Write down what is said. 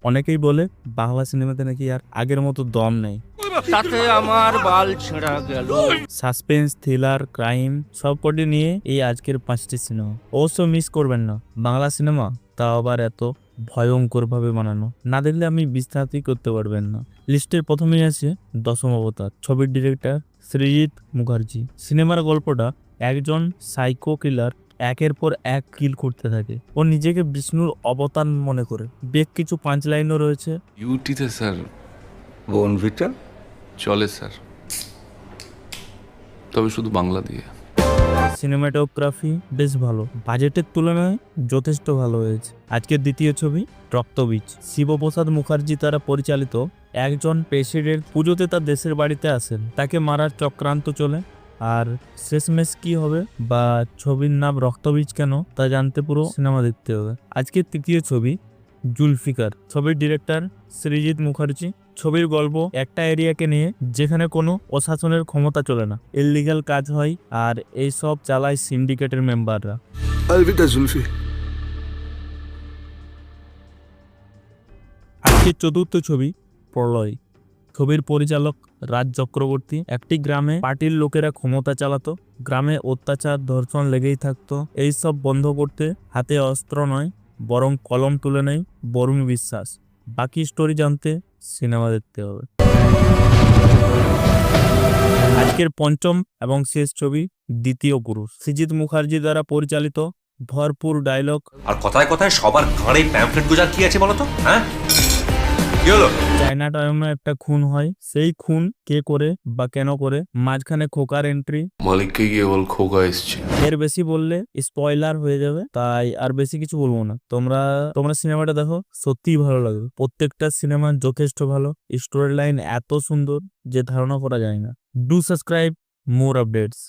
অনেকেই বলে বাংলা সিনেমাতে নাকি আর আগের মতো দম নেই। তাতে আমার বাল ছেঁড়া গেল। সাসপেন্স, থ্রিলার, ক্রাইম সবকটি নিয়ে এই আজকের 5টি সিনেমা। অবশ্য মিস করবেন না, বাংলা সিনেমা তাও আবার এত ভয়ঙ্কর ভাবে বানানো, না দেখলে আমি বিশ্বাসই করতে পারবেন না। লিস্টের প্রথমেই আছে দশম অবতার। ছবির ডিরেক্টর সৃজিত মুখার্জি। সিনেমার গল্পটা একজন সাইকো কিলার একের পর এক কিল করতে থাকে। ও নিজেকে বিষ্ণুর অবতার মনে করে। বেশ কিছু পাঁচ লাইনও রয়েছে। ইউটিতে স্যার বোনভিটা চলে স্যার, তবে শুধু বাংলা দিয়ে। সিনেমাটোগ্রাফি বেশ ভালো, বাজেটের তুলনায় যথেষ্ট ভালো হয়েছে। আজকের দ্বিতীয় ছবি রক্তবীজ। শিবপ্রসাদ মুখার্জি দ্বারা পরিচালিত। একজন প্রেসিডেন্ট পুজোতে তার দেশের বাড়িতে আসেন, তাকে মারার চক্রান্ত চলে। আর শেষমেশ কি হবে বা ছবির নাম রক্তবীজ কেন তা জানতে পুরো সিনেমা দেখতে হবে। আজকের তৃতীয় ছবি জুলফিকার। ছবির ডিরেক্টর সৃজিত মুখার্জি। ছবির গল্প একটা এরিয়াকে নিয়ে যেখানে কোনো প্রশাসনের ক্ষমতা চলে না, ইললিগাল কাজ হয় আর এই সব চালায় সিন্ডিকেটের মেম্বাররা। আলভিদা জুলফি। আজকের চতুর্থ ছবি প্রলয়। ছবির পরিচালক রাজ চক্রবর্তী। একটি গ্রামে পার্টির লোকেরা ক্ষমতা চালাতো, গ্রামে অত্যাচার ধর্ষণ লেগেই থাকতো। এই সব বন্ধ করতে হাতে অস্ত্র নয় বরং কলম তুলে নেয় বরুণ বিশ্বাস। বাকি স্টোরি জানতে সিনেমা দেখতে হবে। আজকের পঞ্চম এবং শেষ ছবি দ্বিতীয় পুরুষ। সৃজিত মুখার্জি দ্বারা পরিচালিত। ভরপুর ডায়লগ। আর কথায় কথায় সবার ঘাড়ে প্যাম্পলেট গোজার কি আছে বলতো? হ্যাঁ, কি হলো? চায়না টাউনে একটা খুন হয়, সেই খুন কে করে বা কেন করে, মাঝখানে খোকার এন্ট্রি। মালিককে গিয়ে বল খোকা এসছে। এর বেশি বললে স্পয়লার হয়ে যাবে, তাই আর বেশি কিছু বলবো না। তোমরা সিনেমাটা দেখো, সত্যিই ভালো লাগবে। প্রত্যেকটা সিনেমা যথেষ্ট ভালো, স্টোরি লাইন এত সুন্দর যে ধারণা করা যায় না। Do subscribe more updates.